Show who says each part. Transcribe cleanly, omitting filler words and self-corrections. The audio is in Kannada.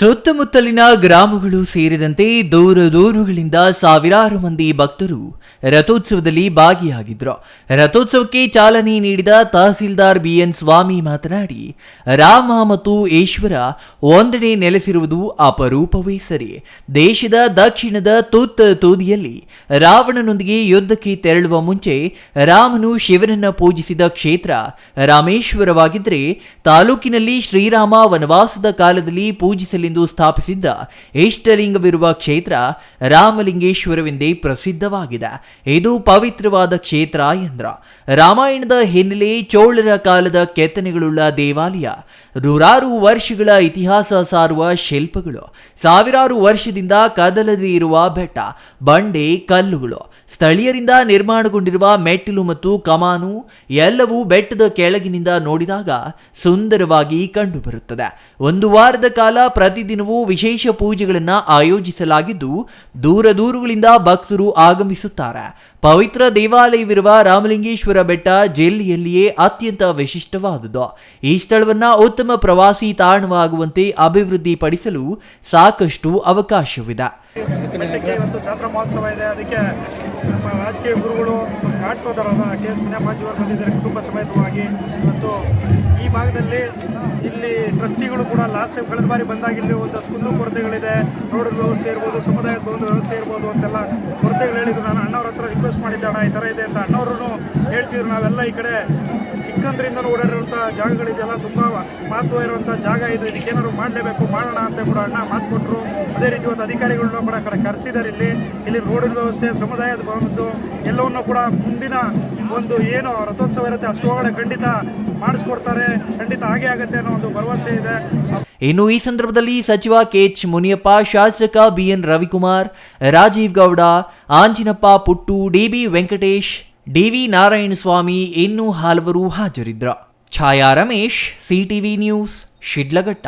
Speaker 1: ಸುತ್ತಮುತ್ತಲಿನ ಗ್ರಾಮಗಳು ಸೇರಿದಂತೆ ದೂರ ದೂರುಗಳಿಂದ ಸಾವಿರಾರು ಮಂದಿ ಭಕ್ತರು ರಥೋತ್ಸವದಲ್ಲಿ ಭಾಗಿಯಾಗಿದ್ರು. ರಥೋತ್ಸವಕ್ಕೆ ಚಾಲನೆ ನೀಡಿದ ತಹಸೀಲ್ದಾರ್ ಬಿಎನ್ ಸ್ವಾಮಿ ಮಾತನಾಡಿ, ರಾಮ ಮತ್ತು ಈಶ್ವರ ಒಂದೆಡೆ ನೆಲೆಸಿರುವುದು ಅಪರೂಪವೇ ಸರಿ. ದೇಶದ ದಕ್ಷಿಣದ ತುದಿಯಲ್ಲಿ ರಾವಣನೊಂದಿಗೆ ಯುದ್ಧಕ್ಕೆ ತೆರಳುವ ಮುಂಚೆ ರಾಮನು ಶಿವನನ್ನ ಪೂಜಿಸಿದ ಕ್ಷೇತ್ರ ರಾಮೇಶ್ವರವಾಗಿದ್ದರೆ, ತಾಲೂಕಿನಲ್ಲಿ ಶ್ರೀರಾಮ ವನವಾಸದ ಕಾಲದಲ್ಲಿ ಪೂಜಿಸಲೆಂದು ಸ್ಥಾಪಿಸಿದ್ದ ಇಷ್ಟಲಿಂಗವಿರುವ ಕ್ಷೇತ್ರ ರಾಮಲಿಂಗೇಶ್ವರವೆಂದೇ ಪ್ರಸಿದ್ಧವಾಗಿದೆ. ಇದು ಪವಿತ್ರವಾದ ಕ್ಷೇತ್ರ ಎಂದ್ರ. ರಾಮಾಯಣದ ಹಿನ್ನೆಲೆ ಚೋಳರ ಕಾಲದ ಕೆತ್ತನೆಗಳುಳ್ಳ ದೇವಾಲಯ, ನೂರಾರು ವರ್ಷಗಳ ಇತಿಹಾಸ ಸಾರುವ ಶಿಲ್ಪಗಳು, ಸಾವಿರಾರು ವರ್ಷದಿಂದ ಕದಲದೇ ಇರುವ ಬೆಟ್ಟ, ಬಂಡೆ, ಕಲ್ಲುಗಳು, ಸ್ಥಳೀಯರಿಂದ ನಿರ್ಮಾಣಗೊಂಡಿರುವ ಮೆಟ್ಟಿಲು ಮತ್ತು ಕಮಾನು ಎಲ್ಲವೂ ಬೆಟ್ಟದ ಕೆಳಗಿನಿಂದ ನೋಡಿದಾಗ ಸುಂದರವಾಗಿ ಕಂಡುಬರುತ್ತದೆ. ಒಂದು ವಾರದ ಕಾಲ ಪ್ರತಿದಿನವೂ ವಿಶೇಷ ಪೂಜೆಗಳನ್ನು ಆಯೋಜಿಸಲಾಗಿದ್ದು, ದೂರ ದೂರುಗಳಿಂದ ಭಕ್ತರು ಆಗಮಿಸುತ್ತಾರೆ. ಪವಿತ್ರ ದೇವಾಲಯವಿರುವ ರಾಮಲಿಂಗೇಶ್ವರ ಬೆಟ್ಟ ಜಿಲ್ಲೆಯಲ್ಲಿಯೇ ಅತ್ಯಂತ ವಿಶಿಷ್ಟವಾದುದು. ಈ ಸ್ಥಳವನ್ನು ಉತ್ತಮ ಪ್ರವಾಸಿ ತಾಣವಾಗುವಂತೆ ಅಭಿವೃದ್ಧಿಪಡಿಸಲು ಸಾಕಷ್ಟು ಅವಕಾಶವಿದೆ.
Speaker 2: ಇವತ್ತು ಜಾತ್ರಾ ಮಹೋತ್ಸವ ಇದೆ. ಅದಕ್ಕೆ ನಮ್ಮ ರಾಜಕೀಯ ಗುರುಗಳು ಘಾಟ್ ಫಾದರ್ ಕೆ ಎಸ್ ಮುನಿಯಪ್ಪಾಜಿಯವರು ಬಂದಿದ್ದಾರೆ ಕುಟುಂಬ ಸಮೇತವಾಗಿ. ಮತ್ತು ಈ ಭಾಗದಲ್ಲಿ ಇಲ್ಲಿ ಟ್ರಸ್ಟಿಗಳು ಕೂಡ ಲಾಸ್ಟ್ ಟೈಮ್ ಕಳೆದ ಬಾರಿ ಬಂದಾಗ ಇಲ್ಲಿ ಒಂದಷ್ಟು ಕುಂದು ಕೊರತೆಗಳಿದೆ, ರೋಡ್ ವ್ಯವಸ್ಥೆ ಇರ್ಬೋದು, ಸಮುದಾಯದ ಒಂದು ವ್ಯವಸ್ಥೆ ಇರ್ಬೋದು ಅಂತೆಲ್ಲ ಕೊರತೆಗಳು ಹೇಳಿದ್ರು. ನಾನು ಅಣ್ಣವ್ರ ಹತ್ರ ರಿಕ್ವೆಸ್ಟ್ ಮಾಡಿದ್ದೆ, ಅಣ್ಣ ಈ ಥರ ಇದೆ ಅಂತ. ಅಣ್ಣವರು ಹೇಳ್ತಿದ್ರು, ನಾವೆಲ್ಲ ಈ ಕಡೆ ಚಿಕ್ಕಂದ್ರಿಂದ ಓಡಾಡಿರುವಂಥ ಜಾಗಗಳಿದೆಲ್ಲ ತುಂಬ ಮಹತ್ವ ಇರುವಂಥ ಜಾಗ ಇದು, ಇದಕ್ಕೇನಾದ್ರು ಮಾಡಲೇಬೇಕು, ಮಾಡೋಣ ಅಂತ ಕೂಡ ಅಣ್ಣ ಮಾತು ಕೊಟ್ಟರು. ಅದೇ ರೀತಿ ಇವತ್ತು ಅಧಿಕಾರಿಗಳನ್ನ ಕೂಡ ಕಡೆ ಕರೆಸಿದ್ದಾರೆ. ಇಲ್ಲಿ ರೋಡಿನ ವ್ಯವಸ್ಥೆ, ಸಮುದಾಯದ ಬಂದು ಎಲ್ಲವನ್ನೂ ಕೂಡ ಮುಂದಿನ ಒಂದು ಏನು ರಥೋತ್ಸವ ಇರುತ್ತೆ ಅಷ್ಟು ಒಳಗಡೆ ಖಂಡಿತ ಮಾಡಿಸ್ಕೊಡ್ತಾರೆ, ಖಂಡಿತ ಹಾಗೆ ಆಗುತ್ತೆ ಅನ್ನೋ ಒಂದು ಭರವಸೆ ಇದೆ.
Speaker 1: ಇನ್ನು ಈ ಸಂದರ್ಭದಲ್ಲಿ ಸಚಿವ ಕೆಎಚ್ ಮುನಿಯಪ್ಪ, ಶಾಸಕ ಬಿಎನ್ ರವಿಕುಮಾರ್, ರಾಜೀವ್ ಗೌಡ, ಆಂಜಿನಪ್ಪ ಪುಟ್ಟು, ಡಿಬಿ ವೆಂಕಟೇಶ್, ಡಿವಿ ನಾರಾಯಣಸ್ವಾಮಿ ಇನ್ನೂ ಹಲವರು ಹಾಜರಿದ್ದರು. ಛಾಯಾ ರಮೇಶ್, ಸಿಟಿವಿ ನ್ಯೂಸ್, ಶಿಡ್ಲಘಟ್ಟ.